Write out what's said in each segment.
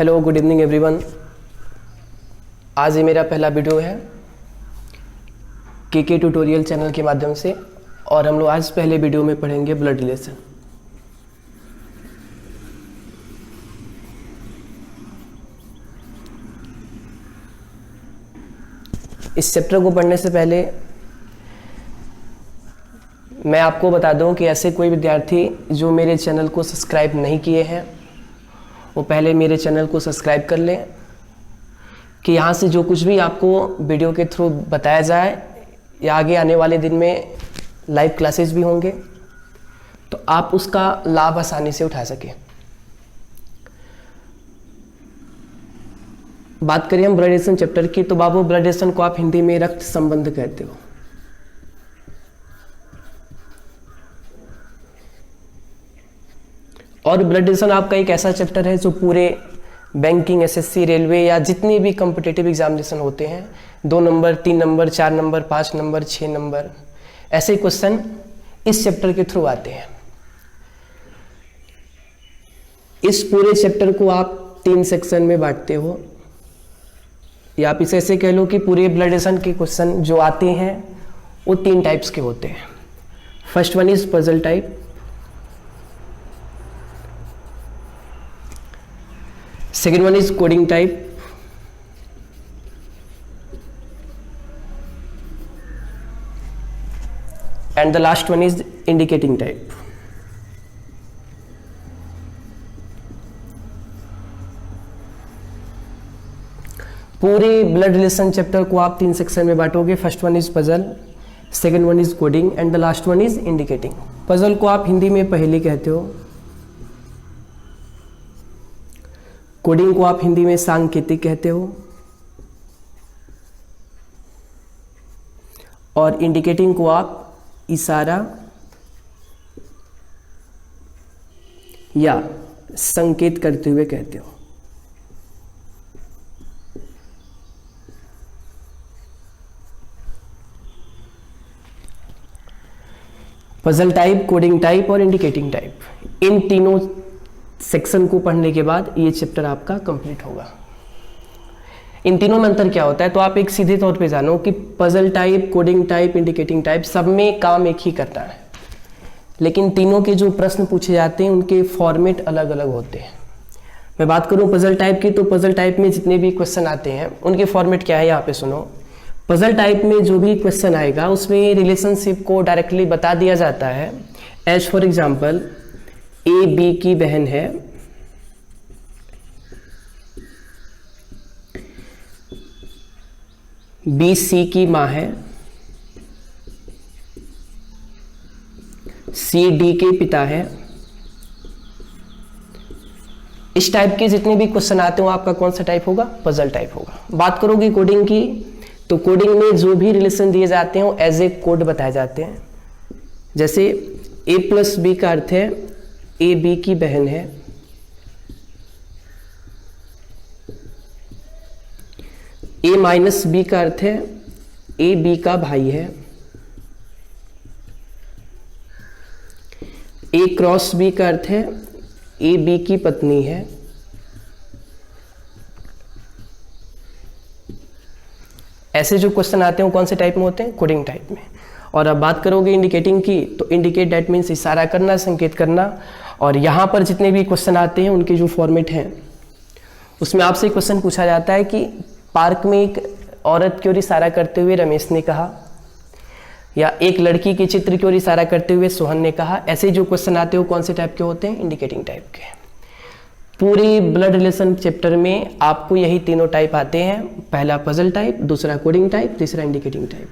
Hello, good evening everyone. आज ये मेरा पहला वीडियो है के ट्यूटोरियल चैनल के माध्यम से, और हम लोग आज पहले वीडियो में पढ़ेंगे ब्लड रिलेशन। इस चैप्टर को पढ़ने से पहले मैं आपको बता दूं कि ऐसे कोई विद्यार्थी जो मेरे चैनल को सब्सक्राइब नहीं किए हैं वो पहले मेरे चैनल को सब्सक्राइब कर लें, कि यहाँ से जो कुछ भी आपको वीडियो के थ्रू बताया जाए या आगे आने वाले दिन में लाइव क्लासेस भी होंगे तो आप उसका लाभ आसानी से उठा सकें। बात करें हम ब्लड रिलेशन चैप्टर की, तो बाबू ब्लड रिलेशन को आप हिंदी में रक्त संबंध कहते हो। और ब्लड रिलेशन आपका एक ऐसा चैप्टर है जो पूरे बैंकिंग, एसएससी, रेलवे या जितने भी कॉम्पिटिटिव एग्जामिनेशन होते हैं, 2 number, 3 number, 4 number, 5 number, 6 number, ऐसे क्वेश्चन इस चैप्टर के थ्रू आते हैं। इस पूरे चैप्टर को आप 3 सेक्शन में बांटते हो, या आप इसे ऐसे कह लो कि पूरे ब्लड रिलेशन के क्वेश्चन जो आते हैं वो 3 टाइप्स के होते हैं। First one is puzzle type, second one is coding type, and the last one is indicating type. पूरे ब्लड रिलेशन चैप्टर को आप 3 सेक्शन में बांटोगे। First one is puzzle, second one is coding and the last one is indicating. Puzzle को आप हिंदी में पहेली कहते हो, कोडिंग को आप हिंदी में सांकेतिक कहते हो, और इंडिकेटिंग को आप इशारा या संकेत करते हुए कहते हो। पजल टाइप, कोडिंग टाइप और इंडिकेटिंग टाइप, इन तीनों सेक्शन को पढ़ने के बाद ये चैप्टर आपका कंप्लीट होगा। इन तीनों में अंतर क्या होता है, तो आप एक सीधे तौर पे जानो कि puzzle type, coding type, indicating type सब में काम एक ही करता है, लेकिन तीनों के जो प्रश्न पूछे जाते हैं उनके फॉर्मेट अलग अलग होते हैं। मैं बात करूं पजल टाइप की, तो पजल टाइप में जितने भी क्वेश्चन आते हैं उनके फॉर्मेट क्या है, यहाँ पे सुनो। पजल टाइप में जो भी क्वेश्चन आएगा उसमें रिलेशनशिप को डायरेक्टली बता दिया जाता है। As for example, A B की बहन है, बी सी की मां है, सी डी के पिता है। इस टाइप के जितने भी क्वेश्चन आते हो आपका कौन सा टाइप होगा, पजल टाइप होगा। बात करोगे कोडिंग की, तो कोडिंग में जो भी रिलेशन दिए जाते हैं एज ए कोड बताए जाते हैं। जैसे ए प्लस बी का अर्थ है ए बी की बहन है, ए माइनस बी का अर्थ है ए बी का भाई है, ए क्रॉस बी का अर्थ है ए बी की पत्नी है। ऐसे जो क्वेश्चन आते हैं वो कौन से टाइप में होते हैं, कोडिंग टाइप में। और अब बात करोगे इंडिकेटिंग की, तो इंडिकेट दैट मीन्स इशारा करना, संकेत करना। और यहाँ पर जितने भी क्वेश्चन आते हैं उनके जो फॉर्मेट हैं उसमें आपसे क्वेश्चन पूछा जाता है कि पार्क में एक औरत की ओर इशारा करते हुए रमेश ने कहा, या एक लड़की के चित्र की ओर इशारा करते हुए सोहन ने कहा। ऐसे जो क्वेश्चन आते हैं वो कौन से टाइप के होते हैं, इंडिकेटिंग टाइप के। पूरे ब्लड रिलेशन चैप्टर में आपको यही तीनों टाइप आते हैं, पहला पजल टाइप, दूसरा कोडिंग टाइप, तीसरा इंडिकेटिंग टाइप।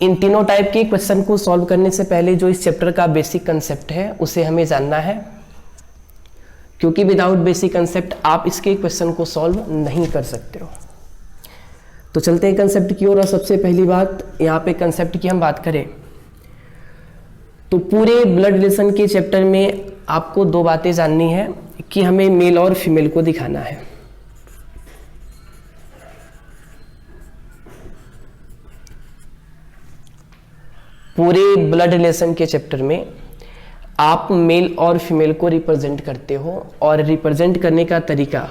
इन तीनों टाइप के क्वेश्चन को सॉल्व करने से पहले जो इस चैप्टर का बेसिक कंसेप्ट है उसे हमें जानना है, क्योंकि विदाउट बेसिक कंसेप्ट आप इसके क्वेश्चन को सॉल्व नहीं कर सकते हो। तो चलते हैं कंसेप्ट की ओर। और सबसे पहली बात, यहाँ पे कंसेप्ट की हम बात करें तो पूरे ब्लड रिलेशन के चैप्टर में आपको 2 बातें जाननी है कि हमें मेल और फीमेल को दिखाना है। पूरे ब्लड रिलेशन के चैप्टर में आप मेल और फीमेल को रिप्रेजेंट करते हो, और रिप्रेजेंट करने का तरीका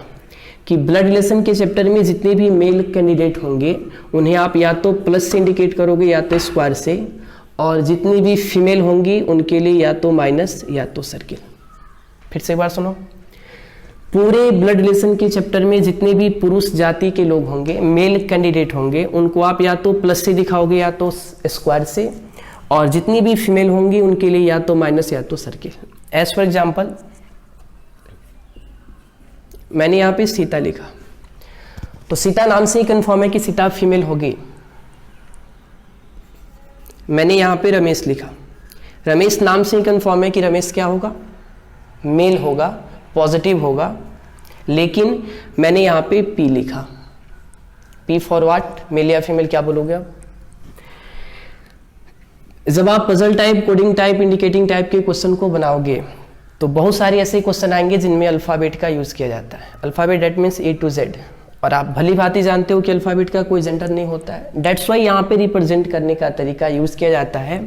कि ब्लड रिलेशन के चैप्टर में जितने भी मेल कैंडिडेट होंगे उन्हें आप या तो प्लस से इंडिकेट करोगे या तो स्क्वायर से, और जितनी भी फीमेल होंगी उनके लिए या तो माइनस या तो सर्किल। फिर से एक बार सुनो, पूरे ब्लड रिलेशन के चैप्टर में जितने भी पुरुष जाति के लोग होंगे, मेल कैंडिडेट होंगे, उनको आप या तो प्लस से दिखाओगे या तो स्क्वायर से, और जितनी भी फीमेल होंगी उनके लिए या तो माइनस या तो सर्किल। एज फॉर एग्जाम्पल मैंने यहाँ पे सीता लिखा, तो सीता नाम से ही कंफर्म है कि सीता फीमेल होगी। मैंने यहाँ पे रमेश लिखा, रमेश नाम से ही कंफर्म है कि रमेश क्या होगा, मेल होगा, पॉजिटिव होगा। लेकिन मैंने यहाँ पे पी लिखा, पी फॉर व्हाट, मेल या फीमेल, क्या बोलोगे आप? जब आप puzzle type, coding type, indicating type के क्वेश्चन को बनाओगे तो बहुत सारे ऐसे क्वेश्चन आएंगे जिनमें अल्फ़ाबेट का यूज़ किया जाता है। Alphabet that means A to Z, और आप भली भांति जानते हो कि अल्फ़ाबेट का कोई जेंडर नहीं होता है। डेट्स वाई यहाँ पे रिप्रेजेंट करने का तरीका यूज़ किया जाता है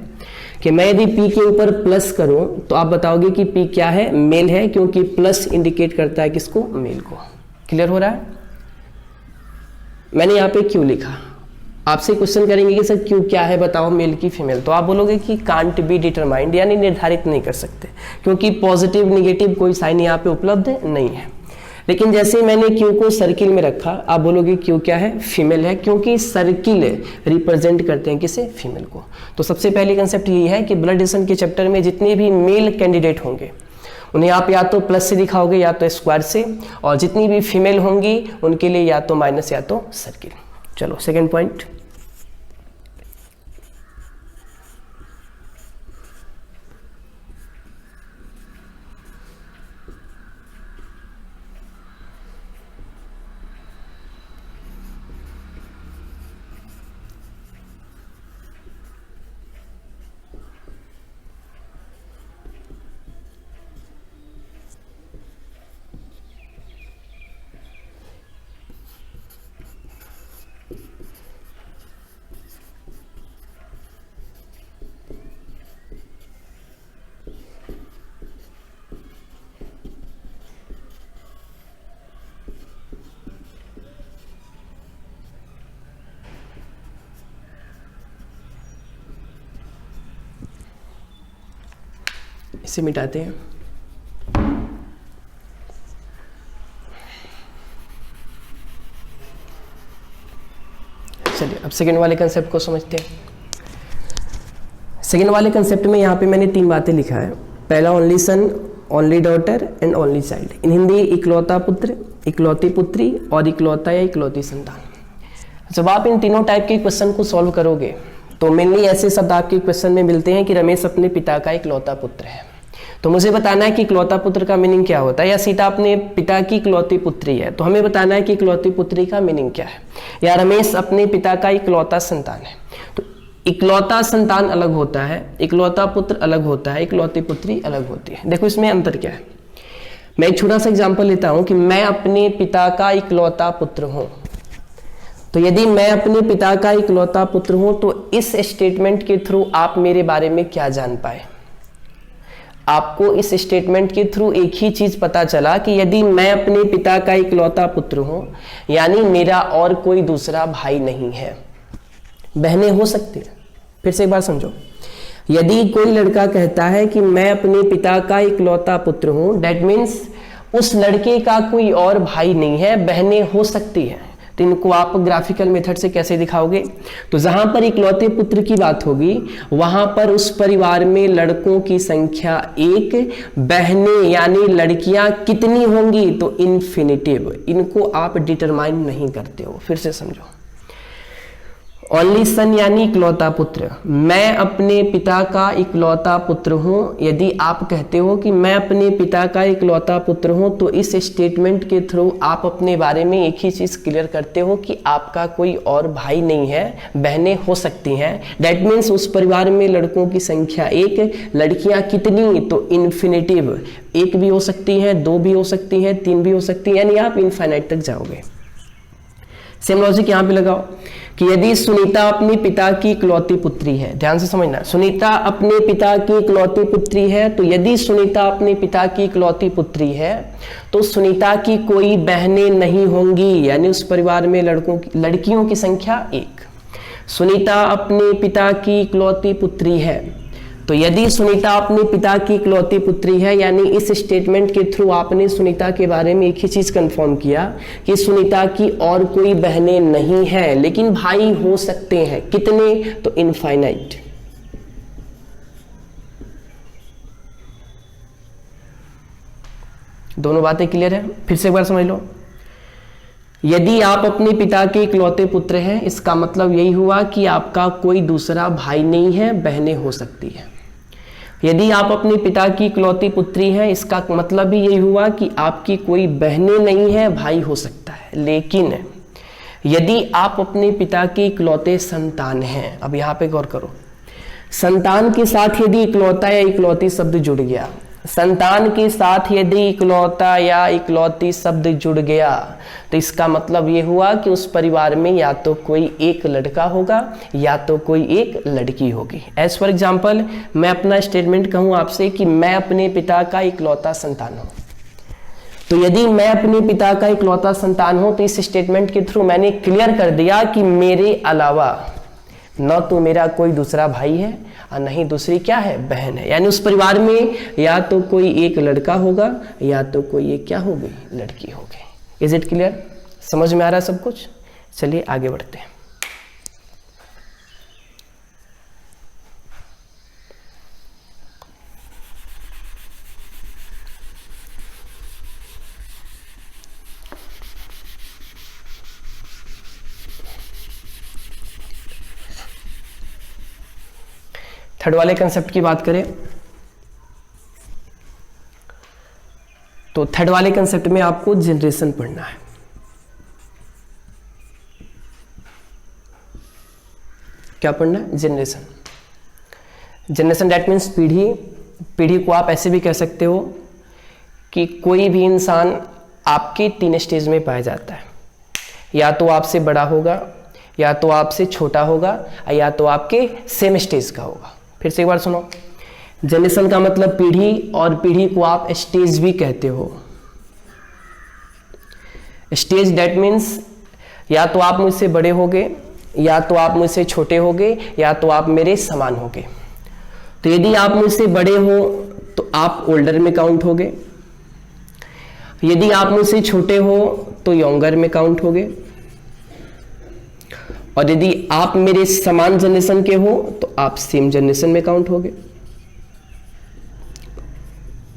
कि मैं यदि पी के ऊपर प्लस करूँ तो आप बताओगे कि पी क्या है, मेल है, क्योंकि प्लस इंडिकेट करता है किसको, मेल को। क्लियर हो रहा है? मैंने यहाँ पे क्यू लिखा, आपसे क्वेश्चन करेंगे कि सर क्यू क्या है बताओ, मेल की फीमेल, तो आप बोलोगे कि कांट बी डिटरमाइंड, यानी निर्धारित नहीं कर सकते, क्योंकि पॉजिटिव निगेटिव कोई साइन यहाँ पे उपलब्ध नहीं है। लेकिन जैसे मैंने क्यू को सर्किल में रखा, आप बोलोगे क्यू क्या है, फीमेल है, क्योंकि सर्किल रिप्रेजेंट करते हैं किसे, फीमेल को। तो सबसे पहले कंसेप्ट यही है कि ब्लड रिलेशन के चैप्टर में जितने भी मेल कैंडिडेट होंगे उन्हें आप या तो प्लस से दिखाओगे या तो स्क्वायर से, और जितनी भी फीमेल होंगी उनके लिए या तो माइनस या तो सर्किल। चलो सेकेंड पॉइंट, इसे मिटाते हैं। चलिए अब सेकेंड वाले कंसेप्ट को समझते हैं। सेकेंड वाले कंसेप्ट में यहाँ पे मैंने 3 बातें लिखा है। पहला only son, only daughter and only child. In Hindi इकलौता पुत्र, इकलौती पुत्री और इकलौता या इकलौती संतान। जब आप इन तीनों टाइप के क्वेश्चन को सॉल्व करोगे तो मेनली ऐसे शब्द आपके क्वेश्चन में मिलते हैं कि रमेश अपने पिता का इकलौता पुत्र है। तो मुझे बताना है कि इकलौता पुत्र का मीनिंग क्या होता है, या सीता अपने पिता की इकलौती पुत्री है तो हमें बताना है कि इकलौती पुत्री का मीनिंग क्या है, या रमेश अपने पिता का इकलौता संतान है। तो इकलौता संतान अलग होता है, इकलौता पुत्र अलग होता है, इकलौती पुत्री अलग होती है। देखो इसमें अंतर क्या है। मैं एक छोटा सा एग्जाम्पल लेता हूं कि मैं अपने पिता का इकलौता पुत्र हूं। तो यदि मैं अपने पिता का इकलौता पुत्र हूं तो इस स्टेटमेंट के थ्रू आप मेरे बारे में क्या जान पाए? आपको इस स्टेटमेंट के थ्रू एक ही चीज पता चला कि यदि मैं अपने पिता का इकलौता पुत्र हूं यानी मेरा और कोई दूसरा भाई नहीं है। बहनें हो सकती हैं। फिर से एक बार समझो, यदि कोई लड़का कहता है कि मैं अपने पिता का इकलौता पुत्र हूं, दैट मीन्स उस लड़के का कोई और भाई नहीं है, बहनें हो सकती हैं। तो इनको आप ग्राफिकल मेथड से कैसे दिखाओगे? तो जहां पर इकलौते पुत्र की बात होगी वहां पर उस परिवार में लड़कों की संख्या 1, बहनें यानी लड़कियां कितनी होंगी? तो इन्फिनिटिव। इनको आप डिटरमाइन नहीं करते हो। फिर से समझो, ओनली सन यानी इकलौता पुत्र, मैं अपने पिता का इकलौता पुत्र हूं। यदि आप कहते हो कि मैं अपने पिता का इकलौता पुत्र हूं तो इस स्टेटमेंट के थ्रू आप अपने बारे में एक ही चीज क्लियर करते हो कि आपका कोई और भाई नहीं है, बहनें हो सकती हैं। दैट मीन्स उस परिवार में लड़कों की संख्या 1, लड़कियां कितनी? तो इन्फिनिटिव। 1 भी हो सकती हैं, 2 भी हो सकती हैं, 3 भी हो सकती हैं, यानी आप इनफाइनाइट तक जाओगे। सेम लॉजिक यहां पे लगाओ कि यदि सुनीता अपने पिता की इकलौती पुत्री है, ध्यान से समझना, सुनीता अपने पिता की इकलौती पुत्री है, तो यदि सुनीता अपने पिता की इकलौती पुत्री है तो सुनीता की कोई बहनें नहीं होंगी, यानी उस परिवार में लड़कियों की संख्या 1। सुनीता अपने पिता की इकलौती पुत्री है, तो यदि सुनीता अपने पिता की इकलौती पुत्री है, यानी इस स्टेटमेंट के थ्रू आपने सुनीता के बारे में एक ही चीज कंफर्म किया कि सुनीता की और कोई बहनें नहीं है, लेकिन भाई हो सकते हैं। कितने? तो इनफाइनाइट। दोनों बातें क्लियर है? फिर से एक बार समझ लो। यदि आप अपने पिता के इकलौते पुत्र हैं, इसका मतलब यही हुआ कि आपका कोई दूसरा भाई नहीं है, बहनें हो सकती है। यदि आप अपने पिता की इकलौती पुत्री हैं, इसका मतलब भी यही हुआ कि आपकी कोई बहनें नहीं है, भाई हो सकता है। लेकिन यदि आप अपने पिता के इकलौते संतान हैं, अब यहाँ पे गौर करो, संतान के साथ यदि इकलौता या इकलौती शब्द जुड़ गया, संतान के साथ यदि इकलौता या इकलौती शब्द जुड़ गया, तो इसका मतलब ये हुआ कि उस परिवार में या तो कोई एक लड़का होगा या तो कोई एक लड़की होगी। एज फॉर एग्जाम्पल, मैं अपना स्टेटमेंट कहूँ आपसे कि मैं अपने पिता का इकलौता संतान हूँ, तो यदि मैं अपने पिता का इकलौता संतान हूँ, तो इस स्टेटमेंट के थ्रू मैंने क्लियर कर दिया कि मेरे अलावा न तो मेरा कोई दूसरा भाई है और नहीं दूसरी क्या है, बहन है। यानी उस परिवार में या तो कोई एक लड़का होगा या तो कोई एक क्या होगी, लड़की होगी। Is it clear? समझ में आ रहा है सब कुछ? चलिए आगे बढ़ते हैं। थर्ड वाले कंसेप्ट की बात करें तो थर्ड वाले कंसेप्ट में आपको जनरेशन पढ़ना है। क्या पढ़ना है? जनरेशन। जनरेशन दैट मीन्स पीढ़ी। पीढ़ी को आप ऐसे भी कह सकते हो कि कोई भी इंसान आपके 3 स्टेज में पाया जाता है, या तो आपसे बड़ा होगा, या तो आपसे छोटा होगा, या तो आपके सेम स्टेज का होगा। फिर से एक बार सुनो, जनरेशन का मतलब पीढ़ी, और पीढ़ी को आप स्टेज भी कहते हो। स्टेज दैट मीन्स या तो आप मुझसे बड़े होगे, या तो आप मुझसे छोटे होगे, या तो आप मेरे समान होगे। तो यदि आप मुझसे बड़े हो तो आप ओल्डर में काउंट होगे, यदि आप मुझसे छोटे हो तो यंगर में काउंट होगे, और यदि आप मेरे समान जनरेशन के हो तो आप सेम जनरेशन में काउंट होगे।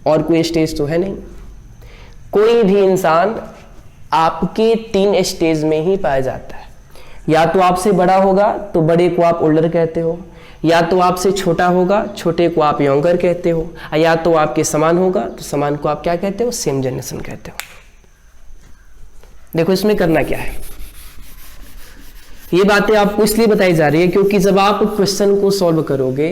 और कोई स्टेज तो है नहीं। कोई भी इंसान आपके 3 स्टेज में ही पाया जाता है। या तो आपसे बड़ा होगा तो बड़े को आप ओल्डर कहते हो, या तो आपसे छोटा होगा, छोटे को आप यंगर कहते हो, या तो आपके समान होगा तो समान को आप क्या कहते हो, सेम जनरेशन कहते हो। देखो इसमें करना क्या है, ये बातें आपको इसलिए बताई जा रही है क्योंकि जब आप क्वेश्चन को सॉल्व करोगे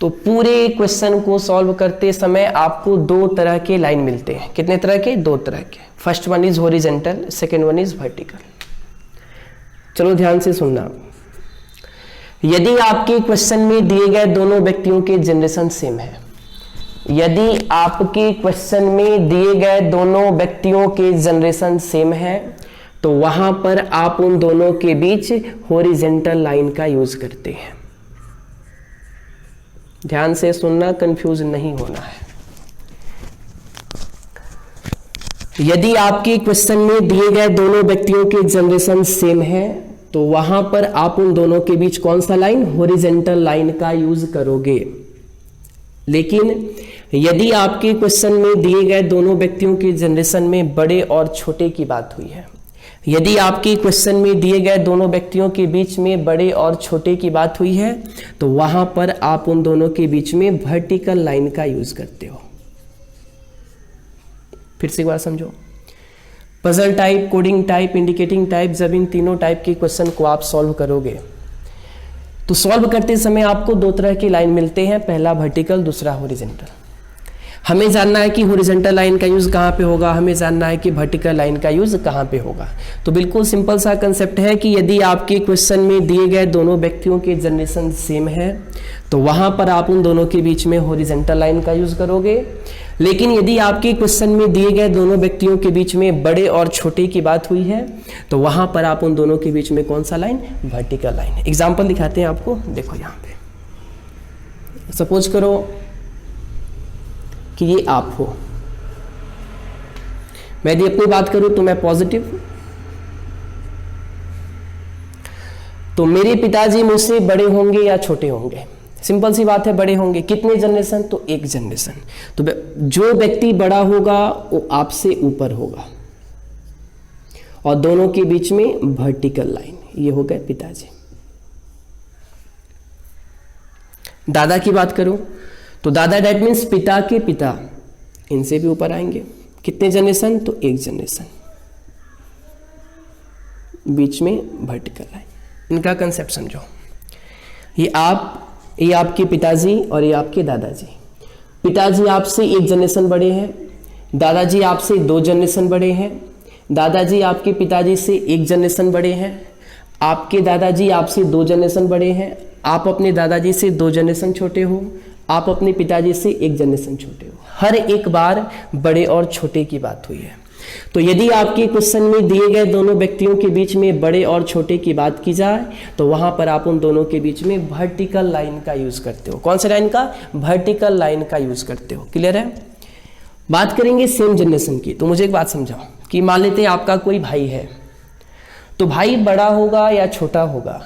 तो पूरे क्वेश्चन को सॉल्व करते समय आपको 2 तरह के लाइन मिलते हैं। कितने तरह के? 2 तरह के। First one is horizontal, second one is vertical. चलो ध्यान से सुनना। यदि आपके क्वेश्चन में दिए गए दोनों व्यक्तियों के जनरेशन सेम है, यदि आपके क्वेश्चन में दिए गए दोनों व्यक्तियों के जनरेशन सेम है, तो वहां पर आप उन दोनों के बीच हॉरिजेंटल लाइन का यूज करते हैं। ध्यान से सुनना, कंफ्यूज नहीं होना है। यदि आपके क्वेश्चन में दिए गए दोनों व्यक्तियों के जनरेशन सेम है, तो वहां पर आप उन दोनों के बीच कौन सा लाइन, हॉरिजेंटल लाइन का यूज करोगे। लेकिन यदि आपके क्वेश्चन में दिए गए दोनों व्यक्तियों के जनरेशन में बड़े और छोटे की बात हुई है, यदि आपके क्वेश्चन में दिए गए दोनों व्यक्तियों के बीच में बड़े और छोटे की बात हुई है, तो वहां पर आप उन दोनों के बीच में वर्टिकल लाइन का यूज करते हो। फिर से एक बार समझो। Puzzle type, coding type, indicating type, जब इन तीनों टाइप के क्वेश्चन को आप सॉल्व करोगे तो सॉल्व करते समय आपको 2 तरह की लाइन मिलते हैं, पहला वर्टिकल, दूसरा हॉरिजॉन्टल। हमें जानना है कि हॉरिजॉन्टल लाइन का यूज़ कहाँ पे होगा, हमें जानना है कि वर्टिकल लाइन का यूज़ कहाँ पे होगा। तो बिल्कुल सिंपल सा कंसेप्ट है कि यदि आपके क्वेश्चन में दिए गए दोनों व्यक्तियों के जनरेशन सेम है तो वहाँ पर आप उन दोनों के बीच में हॉरिजॉन्टल लाइन का यूज़ करोगे। लेकिन यदि आपके क्वेश्चन में दिए गए दोनों व्यक्तियों के बीच में बड़े और छोटे की बात हुई है तो वहाँ पर आप उन दोनों के बीच में कौन सा लाइन, वर्टिकल लाइन। एग्जाम्पल दिखाते हैं आपको, देखो यहाँ पे सपोज करो कि ये आप हो, मैं यदि अपनी बात करूं तो मैं पॉजिटिव, तो मेरे पिताजी मुझसे बड़े होंगे या छोटे होंगे, सिंपल सी बात है बड़े होंगे। कितने जनरेशन, तो एक जनरेशन। तो जो व्यक्ति बड़ा होगा वो आपसे ऊपर होगा और दोनों के बीच में वर्टिकल लाइन, ये हो गए पिताजी। दादा की बात करूं तो दादा डेट मीन्स पिता के पिता, इनसे भी ऊपर आएंगे। कितने जनरेशन, तो एक जनरेशन, बीच में वर्टिकल लाइन। इनका कंसेप्ट समझो, ये आपके पिताजी और ये आपके दादाजी। पिताजी आपसे एक जनरेशन बड़े हैं, दादाजी आपसे 2 जनरेशन बड़े हैं, दादाजी आपके पिताजी से 1 जनरेशन बड़े हैं, आपके दादाजी आपसे 2 जनरेशन बड़े हैं, आप अपने दादाजी से 2 जनरेशन छोटे हो, आप अपने पिताजी से 1 जनरेशन छोटे हो। हर एक बार बड़े और छोटे की बात हुई है। तो यदि आपके क्वेश्चन में दिए गए दोनों व्यक्तियों के बीच में बड़े और छोटे की बात की जाए तो वहां पर आप उन दोनों के बीच में वर्टिकल लाइन का यूज करते हो। कौन सा लाइन का, वर्टिकल लाइन का यूज करते हो। क्लियर है। बात करेंगे सेम जनरेशन की। तो मुझे एक बात समझाओ कि मान लेते हैं आपका कोई भाई है, तो भाई बड़ा होगा या छोटा होगा,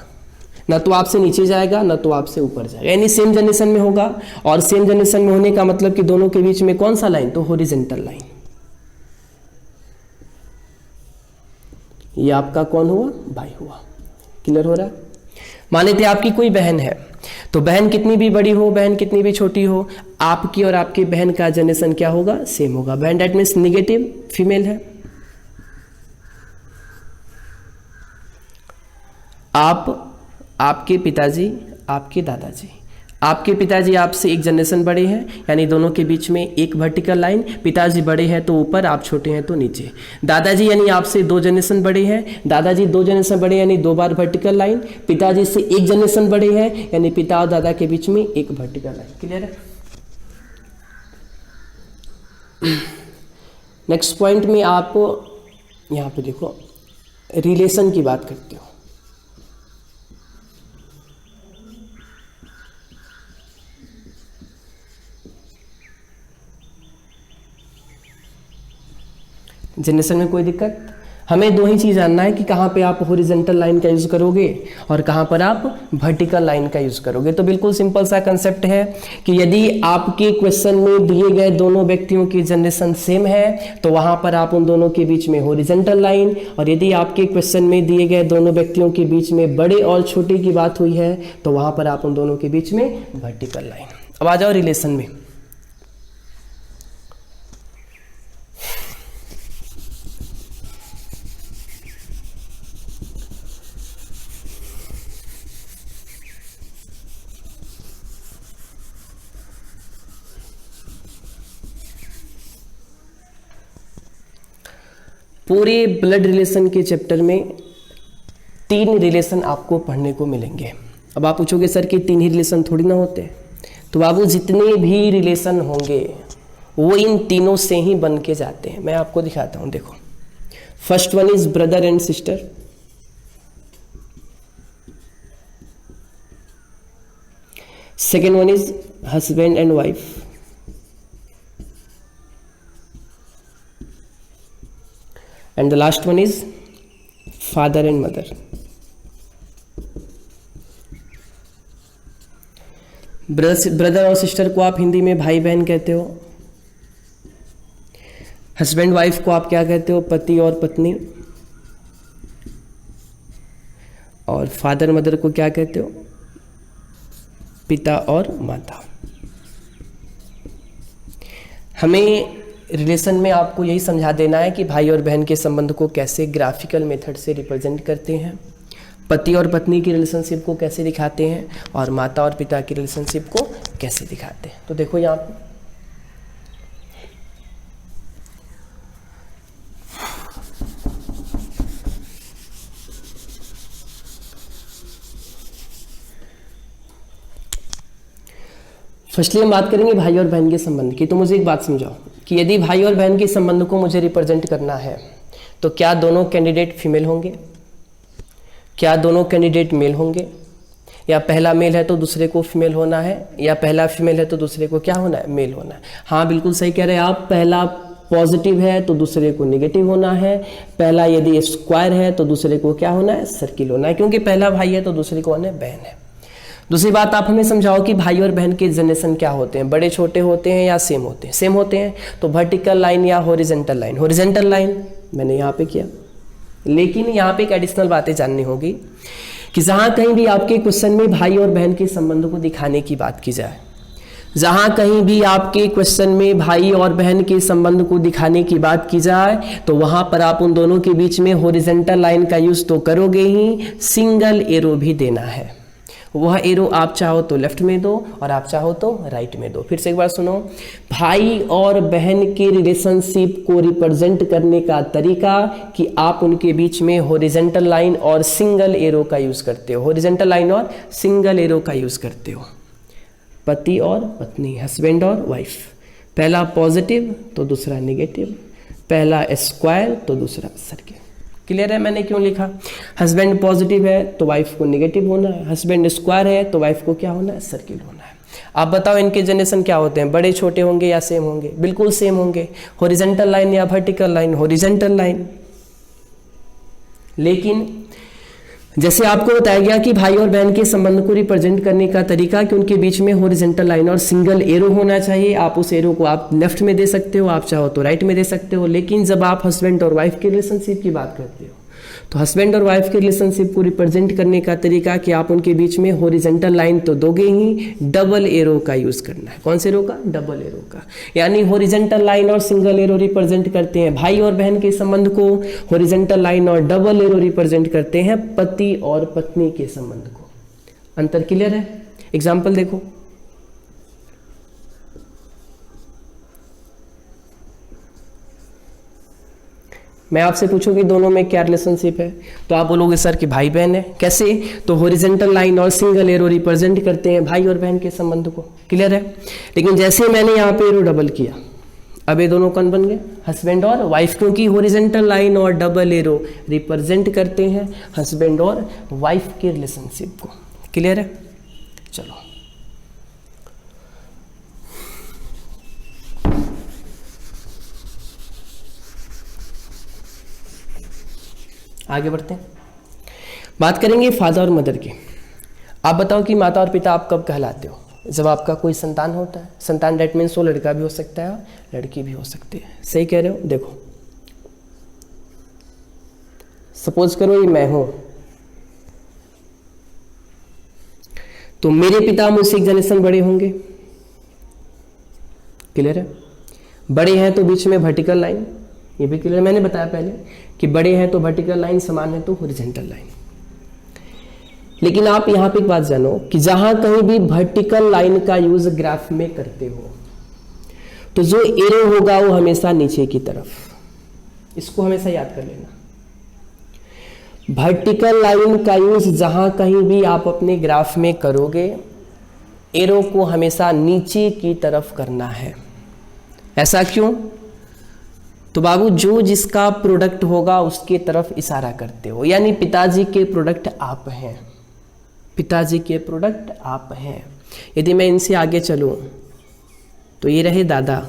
ना तो आपसे नीचे जाएगा ना तो आपसे ऊपर जाएगा, यानी सेम जनरेशन में होगा। और सेम जनरेशन में होने का मतलब कि दोनों के बीच में कौन सा लाइन, तो हॉरिजॉन्टल लाइन। ये आपका कौन हुआ, भाई हुआ। क्लियर हो रहा है। मान लेते आपकी कोई बहन है, तो बहन कितनी भी बड़ी हो, बहन कितनी भी छोटी हो, आपकी और आपकी बहन का जनरेशन क्या होगा, सेम होगा। बहन डेट मीन्स निगेटिव, फीमेल है। आपके पिताजी, आपके दादाजी, आपके पिताजी आपसे 1 जनरेशन बड़े हैं, यानी दोनों के बीच में एक वर्टिकल लाइन। पिताजी बड़े हैं तो ऊपर, आप छोटे हैं तो नीचे। दादाजी यानी आपसे 2 जनरेशन बड़े हैं, दादाजी 2 जनरेशन बड़े यानी 2 बार वर्टिकल लाइन। पिताजी से 1 जनरेशन बड़े हैं, यानी पिता और दादा के बीच में एक वर्टिकल लाइन। क्लियर है। नेक्स्ट पॉइंट में आप यहाँ पे देखो, रिलेशन की बात करते हो। जनरेशन में कोई दिक्कत, हमें 2 ही चीज़ जानना है कि कहाँ पे आप हॉरिजॉन्टल लाइन का यूज़ करोगे और कहाँ पर आप वर्टिकल लाइन का यूज़ करोगे। तो बिल्कुल सिंपल सा कंसेप्ट है कि यदि आपके क्वेश्चन में दिए गए दोनों व्यक्तियों की जनरेशन सेम है तो वहाँ पर आप उन दोनों के बीच में हॉरिजॉन्टल लाइन, और यदि आपके क्वेश्चन में दिए गए दोनों व्यक्तियों के बीच में बड़े और छोटे की बात हुई है तो वहाँ पर आप उन दोनों के बीच में वर्टिकल लाइन। अब आ जाओ रिलेशन में। पूरे ब्लड रिलेशन के चैप्टर में 3 रिलेशन आपको पढ़ने को मिलेंगे। अब आप पूछोगे सर कि 3 ही रिलेशन थोड़ी ना होते, तो बाबू जितने भी रिलेशन होंगे वो इन तीनों से ही बन के जाते हैं। मैं आपको दिखाता हूँ, देखो। First one is brother and sister, second one is husband and wife, and the last one is father and mother. Brother और सिस्टर को आप हिंदी में भाई बहन कहते हो। हस्बैंड वाइफ को आप क्या कहते हो, पति और पत्नी। और फादर मदर को क्या कहते हो, पिता और माता। हमें रिलेशन में आपको यही समझा देना है कि भाई और बहन के संबंध को कैसे ग्राफिकल मेथड से रिप्रेजेंट करते हैं, पति और पत्नी की रिलेशनशिप को कैसे दिखाते हैं, और माता और पिता की रिलेशनशिप को कैसे दिखाते हैं। तो देखो यहाँ पे फर्स्टली हम बात करेंगे भाई और बहन के संबंध की। तो मुझे एक बात समझाओ कि यदि भाई और बहन के संबंध को मुझे रिप्रेजेंट करना है तो क्या दोनों कैंडिडेट फीमेल होंगे, क्या दोनों कैंडिडेट मेल होंगे, या पहला मेल है तो दूसरे को फीमेल होना है, या पहला फीमेल है तो दूसरे को क्या होना है, मेल होना है। हाँ बिल्कुल सही कह रहे हैं आप, पहला पॉजिटिव है तो दूसरे को नेगेटिव होना है, पहला यदि स्क्वायर है तो दूसरे को क्या होना है, सर्किल होना है, क्योंकि पहला भाई है तो दूसरी कौन है, बहन है। दूसरी बात आप हमें समझाओ कि भाई और बहन के जनरेशन क्या होते हैं, बड़े छोटे होते हैं या सेम होते हैं, सेम होते हैं। तो वर्टिकल लाइन या हॉरिजॉन्टल लाइन, हॉरिजॉन्टल लाइन मैंने यहाँ पे किया। लेकिन यहाँ पे एक एडिशनल बातें जाननी होगी कि जहाँ कहीं भी आपके क्वेश्चन में भाई और बहन के संबंध को दिखाने की बात की जाए, जहाँ कहीं भी आपके क्वेश्चन में भाई और बहन के संबंध को दिखाने की बात की जाए तो वहाँ पर आप उन दोनों के बीच में हॉरिजॉन्टल लाइन का यूज तो करोगे ही, सिंगल एरो भी देना है। वह एरो आप चाहो तो लेफ्ट में दो और आप चाहो तो राइट में दो। फिर से एक बार सुनो, भाई और बहन के रिलेशनशिप को रिप्रेजेंट करने का तरीका कि आप उनके बीच में हॉरिजॉन्टल लाइन और सिंगल एरो का यूज करते हो, हॉरिजॉन्टल लाइन और सिंगल एरो का यूज करते हो। पति और पत्नी, हस्बैंड और वाइफ, पहला पॉजिटिव तो दूसरा नेगेटिव, पहला स्क्वायर तो दूसरा सर्किल। क्लियर है मैंने क्यों लिखा? हस्बैंड पॉजिटिव है तो वाइफ को नेगेटिव होना है, हस्बैंड स्क्वायर है तो वाइफ को क्या होना है, सर्किल होना है। आप बताओ इनके जनरेशन क्या होते हैं, बड़े छोटे होंगे या सेम होंगे? बिल्कुल सेम होंगे। हॉरिजॉन्टल लाइन या वर्टिकल लाइन, हॉरिजॉन्टल लाइन। लेकिन जैसे आपको बताया गया कि भाई और बहन के संबंध को रिप्रेजेंट करने का तरीका कि उनके बीच में हॉरिजॉन्टल लाइन और सिंगल एरो होना चाहिए। आप उस एरो को आप लेफ्ट में दे सकते हो, आप चाहो तो राइट में दे सकते हो। लेकिन जब आप हस्बैंड और वाइफ के रिलेशनशिप की बात करते हो तो हस्बैंड और वाइफ के रिलेशनशिप को रिप्रेजेंट करने का तरीका कि आप उनके बीच में हॉरिजॉन्टल लाइन तो दोगे ही, डबल एरो का यूज करना है। कौन से एरो का? डबल एरो का। यानी हॉरिजॉन्टल लाइन और सिंगल एरो रिप्रेजेंट करते हैं भाई और बहन के संबंध को, हॉरिजॉन्टल लाइन और डबल एरो रिप्रेजेंट करते हैं पति और पत्नी के संबंध को। अंतर क्लियर है? एग्जाम्पल देखो, मैं आपसे पूछूं कि दोनों में क्या रिलेशनशिप है तो आप बोलोगे सर कि भाई बहन है। कैसे? तो हॉरिजॉन्टल लाइन और सिंगल एरो रिप्रेजेंट करते हैं भाई और बहन के संबंध को। क्लियर है? लेकिन जैसे मैंने यहाँ पे एरो डबल किया, अब ये दोनों कौन बन गए? हस्बैंड और वाइफ, क्योंकि हॉरिजॉन्टल लाइन और डबल एरो रिप्रेजेंट करते हैं हस्बैंड और वाइफ के रिलेशनशिप को। क्लियर है? चलो आगे बढ़ते हैं, बात करेंगे फादर और मदर की। आप बताओ कि माता और पिता आप कब कहलाते हो? जब आपका कोई संतान होता है। संतान डेट मीन्स वो लड़का भी हो सकता है, लड़की भी हो सकती है। सही कह रहे हो? देखो सपोज करो ये मैं हूं, तो मेरे पिता मुझसे एक जनरेशन बड़े होंगे। क्लियर है? बड़े हैं तो बीच में वर्टिकल लाइन, ये भी क्लियर। मैंने बताया पहले कि बड़े हैं तो वर्टिकल लाइन, समान है तो हॉरिजॉन्टल लाइन। लेकिन आप यहां पे एक बात जानो कि जहां कहीं भी वर्टिकल लाइन का यूज ग्राफ में करते हो तो जो एरो होगा वो हमेशा नीचे की तरफ, इसको हमेशा याद कर लेना। वर्टिकल लाइन का यूज जहां कहीं भी आप अपने ग्राफ में करोगे, एरो को हमेशा नीचे की तरफ करना है। ऐसा क्यों? तो बाबू जो जिसका प्रोडक्ट होगा उसके तरफ इशारा करते हो। यानी पिताजी के प्रोडक्ट आप हैं, पिताजी के प्रोडक्ट आप हैं। यदि मैं इनसे आगे चलूं तो ये रहे दादा,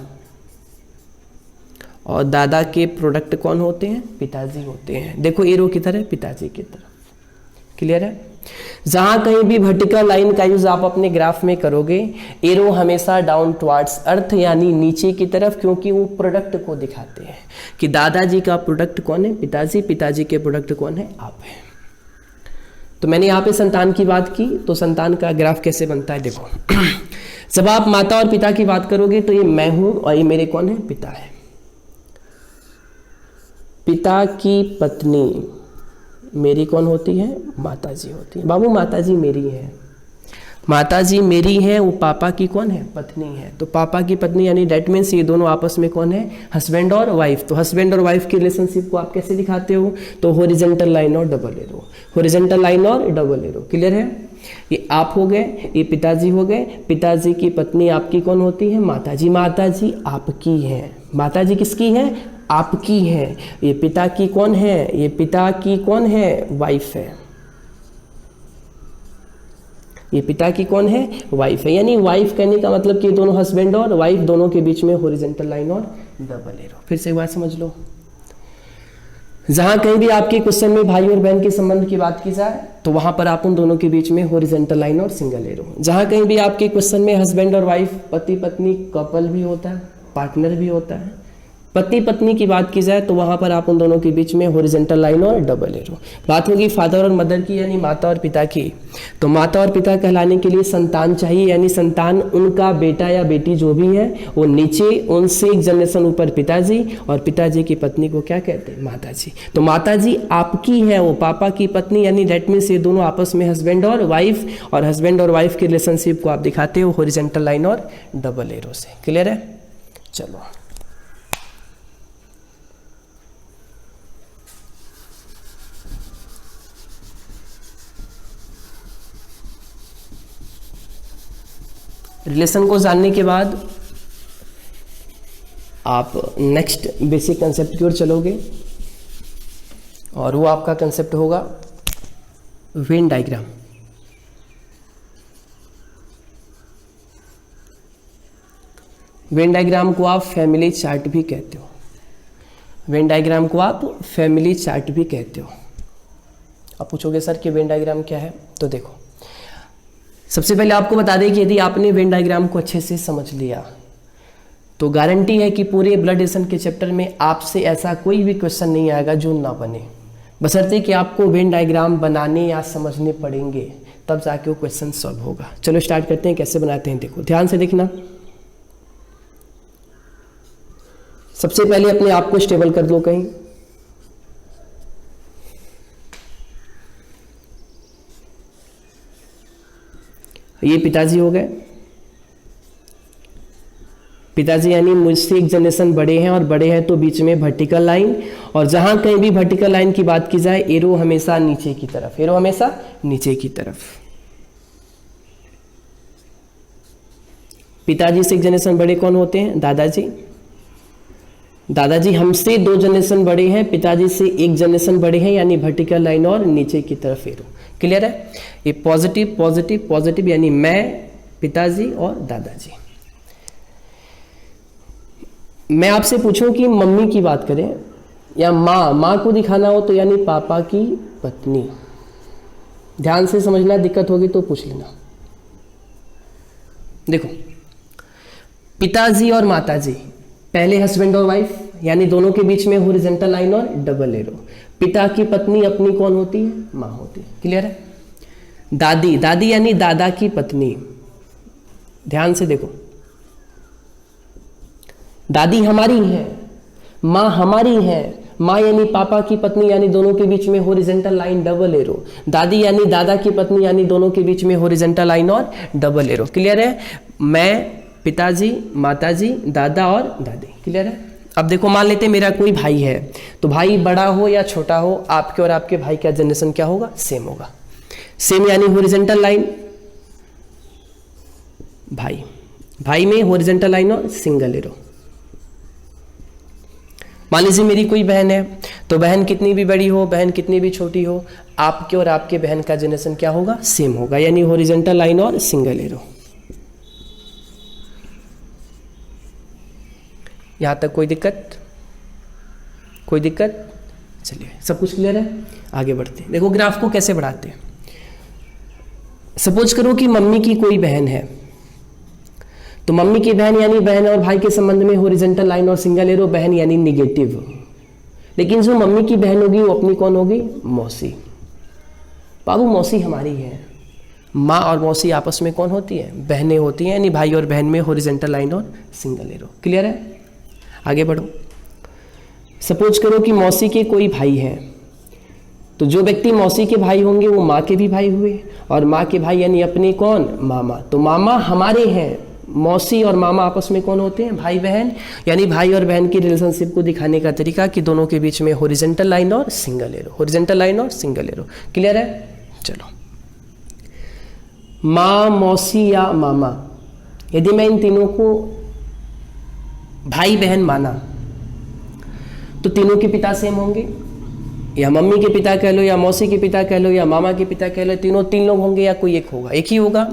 और दादा के प्रोडक्ट कौन होते हैं? पिताजी होते हैं। देखो एरो की तरह पिताजी की तरफ। क्लियर है? जहां कहीं भी वर्टिकल लाइन का यूज आप अपने ग्राफ में करोगे, एरो हमेशा डाउन टुवर्ड्स अर्थ यानी नीचे की तरफ, क्योंकि वो प्रोडक्ट को दिखाते हैं कि दादाजी का प्रोडक्ट कौन है? पिताजी। पिताजी के प्रोडक्ट कौन है? आप हैं। तो मैंने यहाँ पे संतान की बात की, तो संतान का ग्राफ कैसे बनता है देखो। जब आप माता और पिता की बात करोगे तो ये मैं हूं और ये मेरे कौन है? पिता है। पिता की पत्नी मेरी कौन होती है? माताजी होती है। बाबू माताजी मेरी है, माताजी मेरी है, वो पापा की कौन है? पत्नी है। तो पापा की पत्नी यानी डेट मीन्स ये दोनों आपस में कौन है? हस्बैंड और वाइफ। तो हस्बैंड और वाइफ की रिलेशनशिप को आप कैसे दिखाते हो? तो हॉरिजॉन्टल लाइन और डबल एरो, हॉरिजॉन्टल लाइन और डबल एरो। क्लियर है? ये आप हो गए, ये पिताजी हो गए। पिताजी की पत्नी आपकी कौन होती है? माताजी। माताजी आपकी है। माताजी किसकी है? आपकी है। ये पिता की कौन है? ये पिता की कौन है? वाइफ है। ये पिता की कौन है? वाइफ है। यानी वाइफ कहने का मतलब कि दोनों हस्बैंड और वाइफ दोनों के बीच में हॉरिजॉन्टल लाइन और डबल एरो। फिर से एक बात समझ लो, जहां कहीं भी आपके क्वेश्चन में भाई और बहन के संबंध की बात की जाए तो वहां पर आप उन दोनों के बीच में हॉरिजॉन्टल लाइन और सिंगल एरो। जहां कहीं भी आपके क्वेश्चन में हस्बैंड और वाइफ, पति पत्नी, कपल भी होता है, पार्टनर भी होता है, पति पत्नी की बात की जाए तो वहां पर आप उन दोनों के बीच में हॉरिजॉन्टल लाइन और डबल एरो। बात होगी फादर और मदर की, यानी माता और पिता की, तो माता और पिता कहलाने के लिए संतान चाहिए, यानी संतान उनका बेटा या बेटी जो भी है वो नीचे, उनसे एक जनरेशन ऊपर पिताजी, और पिताजी की पत्नी को क्या कहते हैं? माताजी। तो माताजी आपकी है, वो पापा की पत्नी, यानी दैट मीन्स ये दोनों आपस में हस्बैंड और वाइफ, और हस्बैंड और वाइफ के रिलेशनशिप को आप दिखाते हो हॉरिजॉन्टल लाइन और डबल एरो से। क्लियर है? चलो रिलेशन को जानने के बाद आप नेक्स्ट बेसिक कंसेप्ट की ओर चलोगे, और वो आपका कंसेप्ट होगा वेन डायग्राम। वेन डायग्राम को आप फैमिली चार्ट भी कहते हो। वेन डायग्राम को आप फैमिली चार्ट भी कहते हो। आप पूछोगे सर कि वेन डायग्राम क्या है? तो देखो, सबसे पहले आपको बता दें कि यदि आपने वेन डायग्राम को अच्छे से समझ लिया तो गारंटी है कि पूरे ब्लड रिलेशन के चैप्टर में आपसे ऐसा कोई भी क्वेश्चन नहीं आएगा जो ना बने, बशर्ते कि आपको वेन डायग्राम बनाने या समझने पड़ेंगे, तब जाके वो क्वेश्चन सॉल्व होगा। चलो स्टार्ट करते हैं, कैसे बनाते हैं देखो, ध्यान से देखना। सबसे पहले अपने आप को स्टेबल कर दो कहीं, ये पिताजी हो गए। पिताजी यानी मुझसे एक जनरेशन बड़े हैं, और बड़े हैं तो बीच में वर्टिकल लाइन, और जहां कहीं भी वर्टिकल लाइन की बात की जाए एरो हमेशा नीचे की तरफ, एरो हमेशा नीचे की तरफ। पिताजी से एक जनरेशन बड़े कौन होते हैं? दादाजी। दादाजी हमसे 2 जनरेशन बड़े हैं, पिताजी से 1 जनरेशन बड़े हैं, यानी वर्टिकल लाइन और नीचे की तरफ एरो। क्लियर है? ये पॉजिटिव पॉजिटिव पॉजिटिव, यानी मैं, पिताजी और दादाजी। मैं आपसे पूछूं कि मम्मी की बात करें या माँ को दिखाना हो तो यानी पापा की पत्नी। ध्यान से समझना, दिक्कत होगी तो पूछ लेना। देखो, पिताजी और माताजी पहले हस्बैंड और वाइफ, यानी दोनों के बीच में हॉरिजॉन्टल लाइन और डबल एरो। पिता की पत्नी अपनी कौन होती है? माँ होती है। क्लियर है? दादी, दादी यानी दादा की पत्नी। ध्यान से देखो, दादी हमारी है, माँ हमारी है। माँ यानी पापा की पत्नी, यानी दोनों के बीच में हॉरिजॉन्टल लाइन डबल एरो। दादी यानी दादा की पत्नी, यानी दोनों के बीच में हॉरिजॉन्टल लाइन और डबल एरो। क्लियर है? मैं, पिताजी, माताजी, दादा और दादी। क्लियर है? अब देखो, मान लेते मेरा कोई भाई है, तो भाई बड़ा हो या छोटा हो, आपके और आपके भाई का जनरेशन क्या होगा? सेम होगा। सेम यानी हॉरिजॉन्टल लाइन, भाई, भाई में हॉरिजॉन्टल लाइन और सिंगल एरो। मान लीजिए मेरी कोई बहन है, तो बहन कितनी भी बड़ी हो, बहन कितनी भी छोटी हो, आपके और आपके बहन का जनरेशन क्या होगा? सेम होगा, यानी हॉरिजॉन्टल लाइन और सिंगल एरो। यहां तक कोई दिक्कत? कोई दिक्कत? चलिए, सब कुछ क्लियर है? आगे बढ़ते हैं। देखो ग्राफ को कैसे बढ़ाते हैं। सपोज करो कि मम्मी की कोई बहन है, तो मम्मी की बहन यानी बहन और भाई के संबंध में हॉरिजॉन्टल लाइन और सिंगल एरो। बहन यानी निगेटिव, लेकिन जो मम्मी की बहन होगी वो अपनी कौन होगी? मौसी। बाबू मौसी हमारी है। माँ और मौसी आपस में कौन होती है? बहनें होती हैं, यानी भाई और बहन में हॉरिजॉन्टल लाइन और सिंगल एरो। क्लियर है? आगे बढ़ो। सपोज करो कि मौसी के कोई भाई हैं, तो जो व्यक्ति मौसी के भाई होंगे वो माँ के भी भाई हुए, और माँ के भाई यानी अपने कौन? मामा। तो मामा हमारे हैं, मौसी और मामा आपस में कौन होते हैं? भाई बहन। यानी भाई और बहन की रिलेशनशिप को दिखाने का तरीका कि दोनों के बीच में हॉरिजॉन्टल लाइन और सिंगल एरो, हॉरिजॉन्टल लाइन और सिंगल एरो। क्लियर है? चलो माँ, मौसी या मामा, यदि मैं इन तीनों को भाई बहन माना तो तीनों के पिता सेम होंगे, या मम्मी के पिता कह लो, या मौसी के पिता कह लो, या मामा के पिता कह लो, तीनों तीन लोग होंगे या कोई एक होगा, एक ही होगा।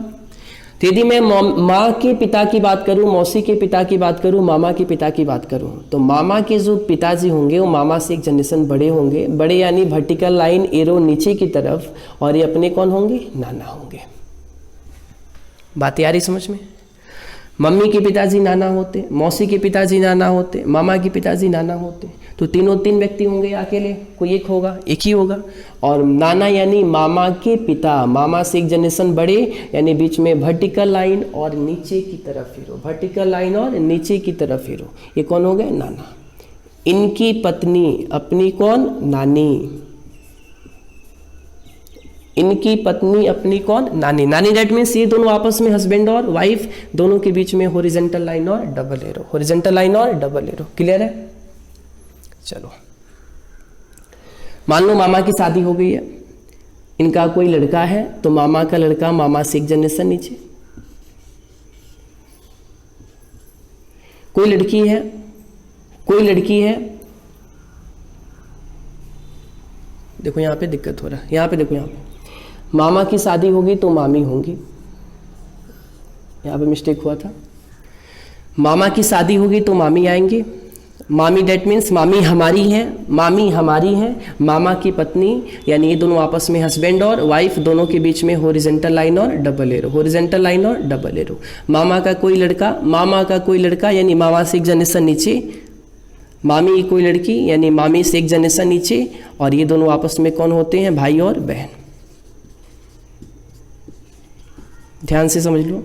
तो यदि मैं माँ के पिता की बात करूं, मौसी के पिता की बात करूं, मामा के पिता की बात करूं, तो मामा के जो पिताजी होंगे वो मामा से एक जनरेशन बड़े होंगे, बड़े यानी वर्टिकल लाइन एरो नीचे की तरफ, और ये अपने कौन होंगे, नाना होंगे। बात आ रही समझ में? मम्मी के पिताजी नाना होते, मौसी के पिताजी नाना होते, मामा के पिताजी नाना होते, तो तीनों तीन व्यक्ति होंगे या अकेले कोई एक होगा, एक ही होगा। और नाना यानी मामा के पिता, मामा से एक जनरेशन बड़े यानी बीच में वर्टिकल लाइन और नीचे की तरफ एरो, वर्टिकल लाइन और नीचे की तरफ एरो, ये कौन हो गए, नाना। इनकी पत्नी अपनी कौन, नानी। इनकी पत्नी अपनी कौन, नानी। नानी डेट मीन्स ये दोनों आपस में हस्बैंड और वाइफ, दोनों के बीच में हॉरिजॉन्टल लाइन और डबल एरो, हॉरिजॉन्टल लाइन और डबल एरो। क्लियर है? चलो, मान लो मामा की शादी हो गई है, इनका कोई लड़का है, तो मामा का लड़का मामा से एक जनरेशन नीचे। कोई लड़की है, कोई लड़की है, देखो यहां पे दिक्कत हो रहा है, यहां पे देखो, यहां पे मामा की शादी होगी तो मामी होंगी, यहां पे मिस्टेक हुआ था। मामा की शादी होगी तो मामी आएंगे, मामी डेट मीन्स मामी हमारी है, मामी हमारी है, मामा की पत्नी, यानी ये दोनों आपस में हस्बैंड और वाइफ, दोनों के बीच में हॉरिजॉन्टल लाइन और डबल एरो, हॉरिजॉन्टल लाइन और डबल एरो। मामा का कोई लड़का, मामा का कोई लड़का यानी मामा से एक जनरेशन नीचे, मामी की कोई लड़की यानी मामी से एक जनरेशन नीचे, और ये दोनों आपस में कौन होते हैं, भाई और बहन। ध्यान से समझ लो,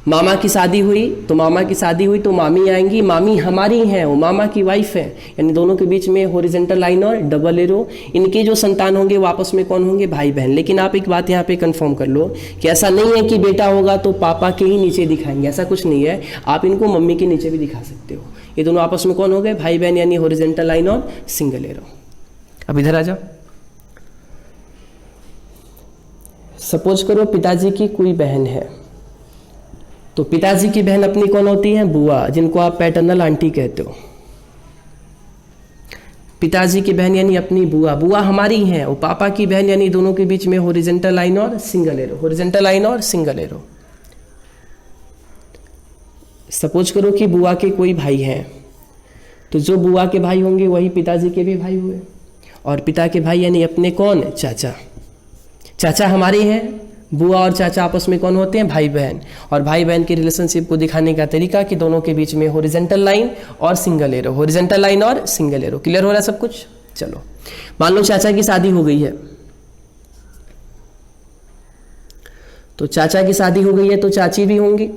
मामा की शादी हुई तो मामा की शादी हुई तो मामी आएंगी, मामी हमारी हैं, वो मामा की वाइफ है, यानी दोनों के बीच में हॉरिजॉन्टल लाइन और डबल एरो। इनके जो संतान होंगे वो आपस में कौन होंगे, भाई बहन। लेकिन आप एक बात यहाँ पे कंफर्म कर लो कि ऐसा नहीं है कि बेटा होगा तो पापा के ही नीचे दिखाएंगे, ऐसा कुछ नहीं है, आप इनको मम्मी के नीचे भी दिखा सकते हो। ये दोनों आपस में कौन हो गए, भाई बहन, यानी हॉरिजॉन्टल लाइन और सिंगल एरो। अब इधर आ जाओ, सपोज करो पिताजी की कोई बहन है, तो पिताजी की बहन अपनी कौन होती है, बुआ, जिनको आप पैटर्नल आंटी कहते हो। पिताजी की बहन यानी अपनी बुआ, बुआ हमारी है, वो पापा की बहन, यानी दोनों के बीच में हॉरिजॉन्टल लाइन और सिंगल एरो, हॉरिजॉन्टल लाइन और सिंगल एरो। सपोज करो कि बुआ के कोई भाई हैं, तो जो बुआ के भाई होंगे वही पिताजी के भी भाई हुए, और पिता के भाई यानी अपने कौन, चाचा। चाचा हमारे हैं, बुआ और चाचा आपस में कौन होते हैं, भाई बहन। और भाई बहन के रिलेशनशिप को दिखाने का तरीका कि दोनों के बीच में हॉरिजॉन्टल लाइन और सिंगल एरो, हॉरिजॉन्टल लाइन और सिंगल एरो। क्लियर हो रहा है सब कुछ? चलो, मान लो चाचा की शादी हो गई है, तो चाचा की शादी हो गई है तो चाची भी होंगी।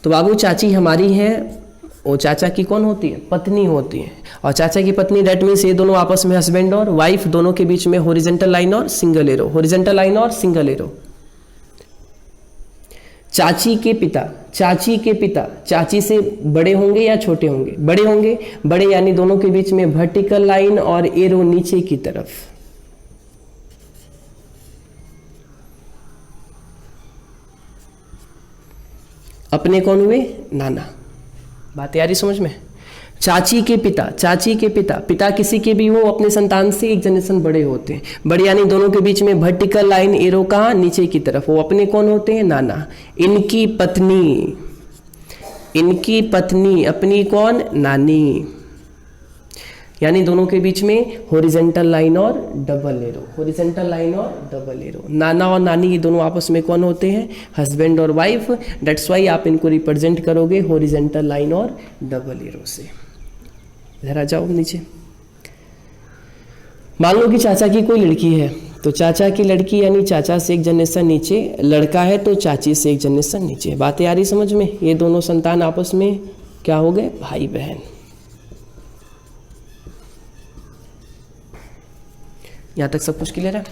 तो बाबू चाची हमारी है, वो चाचा की कौन होती है, पत्नी होती है, और चाचा की पत्नी डेट मीन्स ये दोनों आपस में हस्बैंड और वाइफ, दोनों के बीच में हॉरिजॉन्टल लाइन और सिंगल एरो, हॉरिजॉन्टल लाइन और सिंगल एरो। चाची के पिता, चाची के पिता चाची से बड़े होंगे या छोटे होंगे, बड़े होंगे, बड़े यानी दोनों के बीच में वर्टिकल लाइन और एरो नीचे की तरफ। अपने कौन हुए, नाना। बात आ रही समझ में? चाची के पिता, चाची के पिता, पिता किसी के भी हो, अपने संतान से एक जनरेशन बड़े होते हैं, बड़े यानी दोनों के बीच में वर्टिकल लाइन एरो कहाँ, नीचे की तरफ, वो अपने कौन होते हैं, नाना। इनकी पत्नी, इनकी पत्नी अपनी कौन, नानी, यानी दोनों के बीच में हॉरिजॉन्टल लाइन और डबल एरो, हॉरिजॉन्टल लाइन और डबल एरो। नाना और नानी ये दोनों आपस में कौन होते हैं, हस्बैंड और वाइफ। दैट्स वाई आप इनको रिप्रेजेंट करोगे हॉरिजॉन्टल लाइन और डबल एरो से। इधर आ जाओ नीचे, मान लो कि चाचा की कोई लड़की है, तो चाचा की लड़की यानी चाचा से एक जनरेशन नीचे, लड़का है तो चाची से एक जनरेशन नीचे। बातें आ रही समझ में? ये दोनों संतान आपस में क्या हो गए, भाई बहन। यहां तक सब कुछ क्लियर है?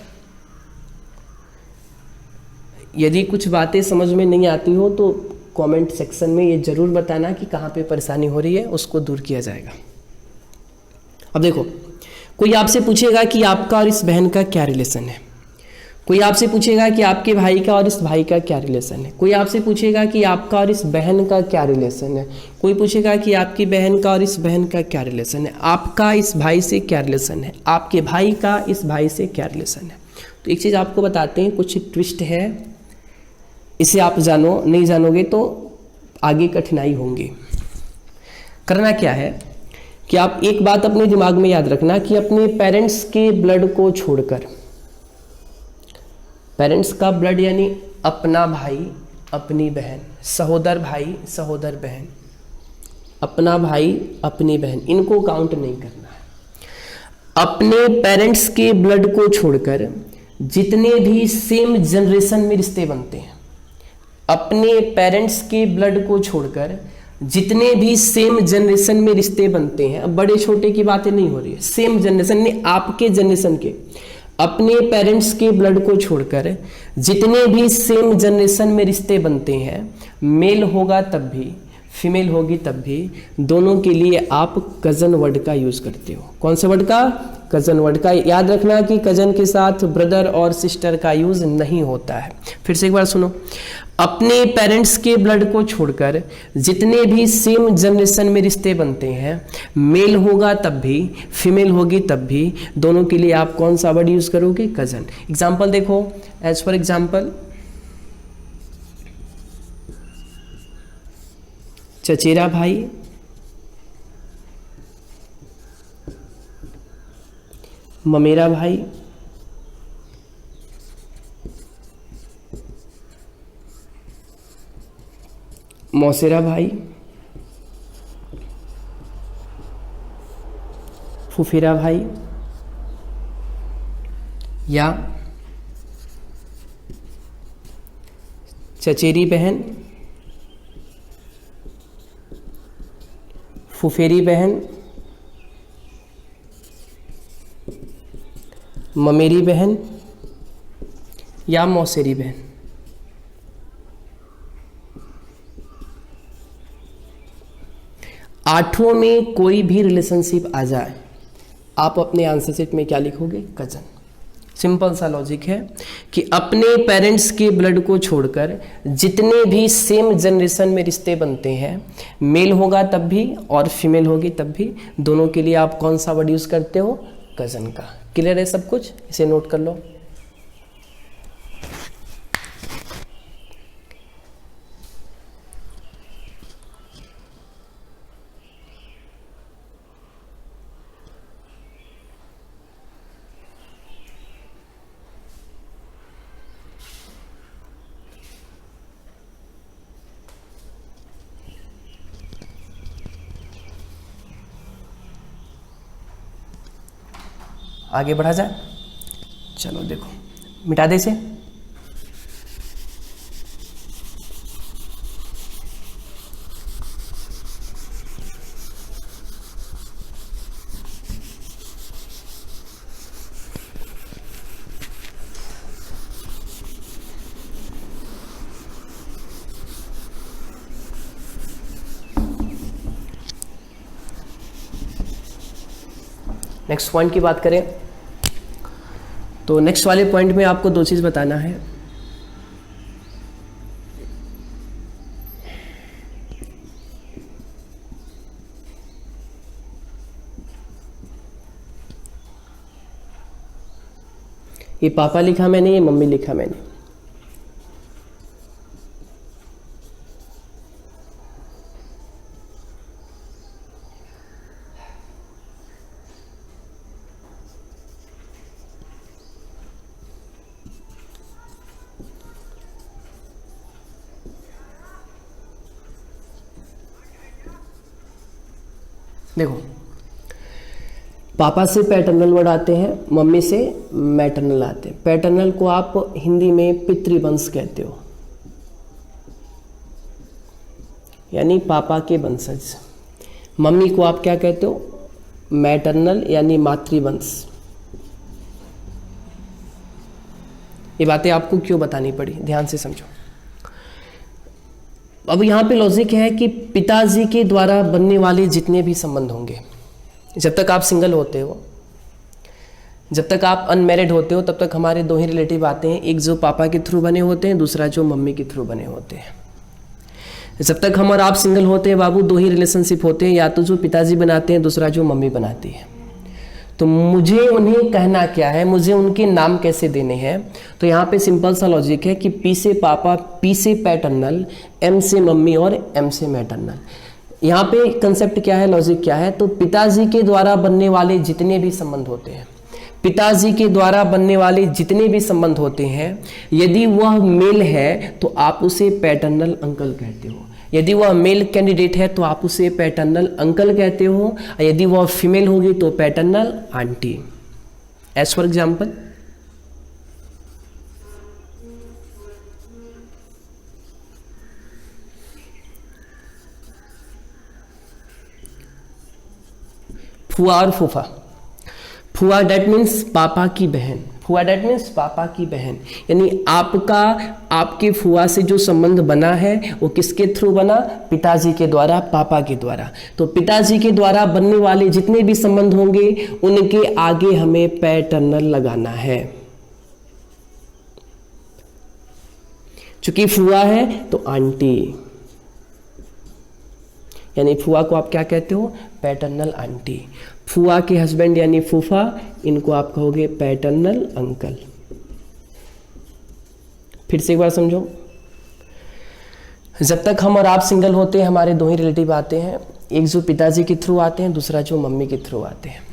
यदि कुछ बातें समझ में नहीं आती हो तो कमेंट सेक्शन में ये जरूर बताना कि कहाँ पे परेशानी हो रही है, उसको दूर किया जाएगा। अब देखो, कोई आपसे पूछेगा कि आपका और इस बहन का क्या रिलेशन है, कोई आपसे पूछेगा कि आपके भाई का और इस भाई का क्या रिलेशन है, कोई आपसे पूछेगा कि आपका और इस बहन का क्या रिलेशन है, कोई पूछेगा कि आपकी बहन का और इस बहन का क्या रिलेशन है, आपका इस भाई से क्या रिलेशन है, आपके भाई का इस भाई से क्या रिलेशन है। तो एक चीज़ आपको बताते हैं, कुछ ट्विस्ट है, इसे आप जानो, नहीं जानोगे तो आगे कठिनाई होंगी। करना क्या है कि आप एक बात अपने दिमाग में याद रखना कि अपने पेरेंट्स के ब्लड को छोड़कर, पेरेंट्स का ब्लड यानी अपना भाई अपनी बहन, सहोदर भाई सहोदर बहन, अपना भाई अपनी बहन, इनको काउंट नहीं करना है। अपने पेरेंट्स के ब्लड को छोड़कर जितने भी सेम जनरेशन में रिश्ते बनते हैं, अपने पेरेंट्स के ब्लड को छोड़कर जितने भी सेम जनरेशन में रिश्ते बनते हैं, अब बड़े छोटे की बातें नहीं हो रही है, सेम जनरेशन में आपके जनरेशन के, अपने पेरेंट्स के ब्लड को छोड़कर जितने भी सेम जनरेशन में रिश्ते बनते हैं, मेल होगा तब भी फीमेल होगी तब भी, दोनों के लिए आप कजन वर्ड का यूज करते हो। कौन से वर्ड का? कजन वर्ड का। याद रखना कि कजन के साथ ब्रदर और सिस्टर का यूज नहीं होता है। फिर से एक बार सुनो, अपने पेरेंट्स के ब्लड को छोड़कर जितने भी सेम जनरेशन में रिश्ते बनते हैं, मेल होगा तब भी फीमेल होगी तब भी, दोनों के लिए आप कौन सा वर्ड यूज करोगे? कजन। एग्जाम्पल देखो, एज फॉर एग्जाम्पल चचेरा भाई, ममेरा भाई, मौसेरा भाई, फुफेरा भाई, या चचेरी बहन, फुफेरी बहन, ममेरी बहन या मौसेरी बहन। आठों में कोई भी रिलेशनशिप आ जाए, आप अपने आंसर शीट में क्या लिखोगे? कजन। सिंपल सा लॉजिक है कि अपने पेरेंट्स के ब्लड को छोड़कर जितने भी सेम जनरेशन में रिश्ते बनते हैं, मेल होगा तब भी और फीमेल होगी तब भी, दोनों के लिए आप कौन सा वर्ड यूज करते हो? कजन का। क्लियर है सब कुछ? इसे नोट कर लो। आगे बढ़ा जाए, चलो देखो, मिटा दे से। नेक्स्ट पॉइंट की बात करें तो नेक्स्ट वाले पॉइंट में आपको दो चीज़ बताना है। ये पापा लिखा मैंने, ये मम्मी लिखा मैंने। देखो, पापा से पैटर्नल वर्ड आते हैं, मम्मी से मैटरनल आते हैं। पैटर्नल को आप हिंदी में पितृवंश कहते हो, यानी पापा के वंशज। मम्मी को आप क्या कहते हो? मैटरनल यानी मातृवंश। ये बातें आपको क्यों बतानी पड़ी, ध्यान से समझो। अब यहाँ पे लॉजिक है कि पिताजी के द्वारा बनने वाले जितने भी संबंध होंगे, जब तक आप सिंगल होते हो, जब तक आप अनमैरिड होते हो तब तक हमारे दो ही रिलेटिव आते हैं, एक जो पापा के थ्रू बने होते हैं, दूसरा जो मम्मी के थ्रू बने होते हैं। जब तक हम और आप सिंगल होते हैं बाबू, दो ही रिलेशनशिप होते हैं, या तो जो पिताजी बनाते हैं, दूसरा जो मम्मी बनाती है। तो मुझे उन्हें कहना क्या है, मुझे उनके नाम कैसे देने हैं, तो यहाँ पे सिंपल सा लॉजिक है कि पी से पापा, पी से पैटर्नल, एम से मम्मी और एम से मैटर्नल। यहाँ पे कंसेप्ट क्या है, लॉजिक क्या है, तो पिताजी के द्वारा बनने वाले जितने भी संबंध होते हैं, पिताजी के द्वारा बनने वाले जितने भी संबंध होते हैं, यदि वह मेल है तो आप उसे पैटर्नल अंकल कहते हो, यदि वह मेल कैंडिडेट है तो आप उसे पैटर्नल अंकल कहते हो, यदि वह फीमेल होगी तो paternal aunty. As for example, फुआ और फूफा। फुआ डेट मीन्स पापा की बहन, फुआ डेट मीन्स पापा की बहन, यानी आपका आपके फुआ से जो संबंध बना है वो किसके थ्रू बना, पिताजी के द्वारा, पापा के द्वारा। तो पिताजी के द्वारा बनने वाले जितने भी संबंध होंगे उनके आगे हमें पैटर्नल लगाना है। चूंकि फुआ है तो आंटी, यानी फुआ को आप क्या कहते हो, पैटर्नल आंटी। फुआ के हस्बैंड यानी फूफा, इनको आप कहोगे पैटर्नल अंकल। फिर से एक बार समझो, जब तक हम और आप सिंगल होते हैं हमारे दो ही रिलेटिव आते हैं, एक जो पिताजी के थ्रू आते हैं, दूसरा जो मम्मी के थ्रू आते हैं।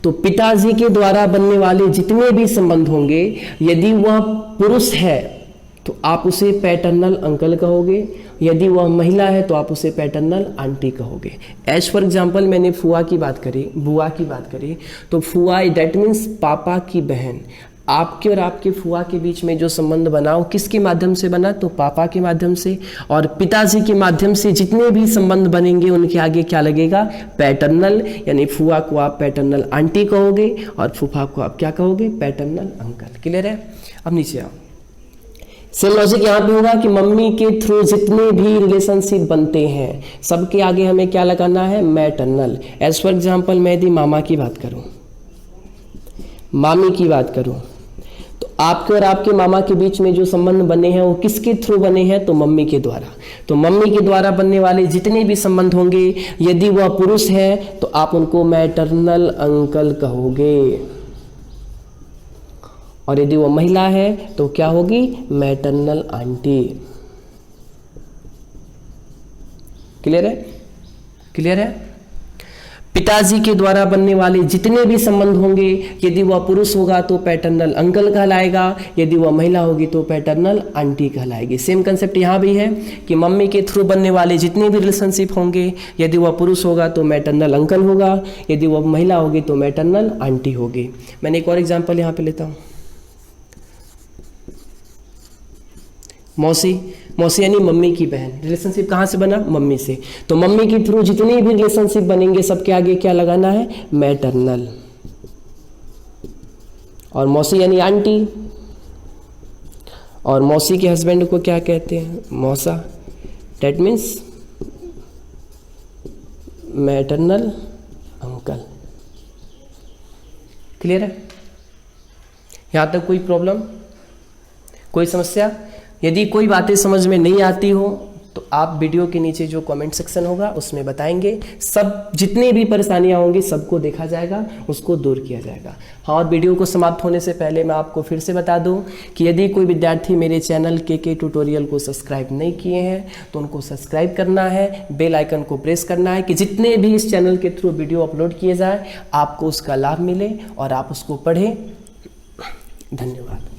तो पिताजी के द्वारा बनने वाले जितने भी संबंध होंगे, यदि वह पुरुष है तो आप उसे पैटर्नल अंकल कहोगे, यदि वह महिला है तो आप उसे पैटर्नल आंटी कहोगे। एज फॉर एग्जाम्पल, मैंने फुआ की बात करी, बुआ की बात करी, तो फुआ दैट मीन्स पापा की बहन। आपके और आपके फुआ के बीच में जो संबंध बना वो किसके माध्यम से बना, तो पापा के माध्यम से। और पिताजी के माध्यम से जितने भी संबंध बनेंगे उनके आगे क्या लगेगा, पैटर्नल, यानी फुआ को आप पैटर्नल आंटी कहोगे और फूफा को आप क्या कहोगे, पैटर्नल अंकल। क्लियर है? अब नीचे आओ। सेम लॉजिक यहाँ पे होगा कि मम्मी के थ्रू जितने भी रिलेशनशिप बनते हैं सबके आगे हमें क्या लगाना है, मैटर्नल। एज फॉर एग्जाम्पल, मैं यदि मामा की बात करूँ, मामी की बात करूँ, तो आपके और आपके मामा के बीच में जो संबंध बने हैं वो किसके थ्रू बने हैं, तो मम्मी के द्वारा। तो मम्मी के द्वारा बनने वाले जितने भी संबंध होंगे, यदि वह पुरुष है तो आप उनको मैटर्नल अंकल कहोगे, और यदि वो महिला है तो क्या होगी, मैटर्नल आंटी। क्लियर है? क्लियर है? पिताजी के द्वारा बनने वाले जितने भी संबंध होंगे, यदि वह पुरुष होगा तो पैटर्नल अंकल कहलाएगा, यदि वह महिला होगी तो पैटर्नल आंटी कहलाएगी। सेम कंसेप्ट यहाँ भी है कि मम्मी के थ्रू बनने वाले जितने भी रिलेशनशिप होंगे, यदि वह पुरुष होगा तो मैटर्नल अंकल होगा, यदि वह महिला होगी तो मैटर्नल आंटी होगी। मैंने एक और एग्जाम्पल यहाँ पे लेता हूँ, मौसी। मौसी यानी मम्मी की बहन। रिलेशनशिप कहाँ से बना, मम्मी से। तो मम्मी के थ्रू जितने भी रिलेशनशिप बनेंगे सबके आगे क्या लगाना है, मैटर्नल। और मौसी यानी आंटी, और मौसी के हस्बैंड को क्या कहते हैं, मौसा। That means maternal uncle. Clear है? यहां तक कोई प्रॉब्लम, कोई समस्या? यदि कोई बातें समझ में नहीं आती हो तो आप वीडियो के नीचे जो कमेंट सेक्शन होगा उसमें बताएंगे। सब जितने भी परेशानियां होंगी सबको देखा जाएगा, उसको दूर किया जाएगा। हाँ, और वीडियो को समाप्त होने से पहले मैं आपको फिर से बता दूं कि यदि कोई विद्यार्थी मेरे चैनल के ट्यूटोरियल को सब्सक्राइब नहीं किए हैं तो उनको सब्सक्राइब करना है, बेल आइकन को प्रेस करना है कि जितने भी इस चैनल के थ्रू वीडियो अपलोड किए जाए आपको उसका लाभ मिले और आप उसको पढ़ें। धन्यवाद।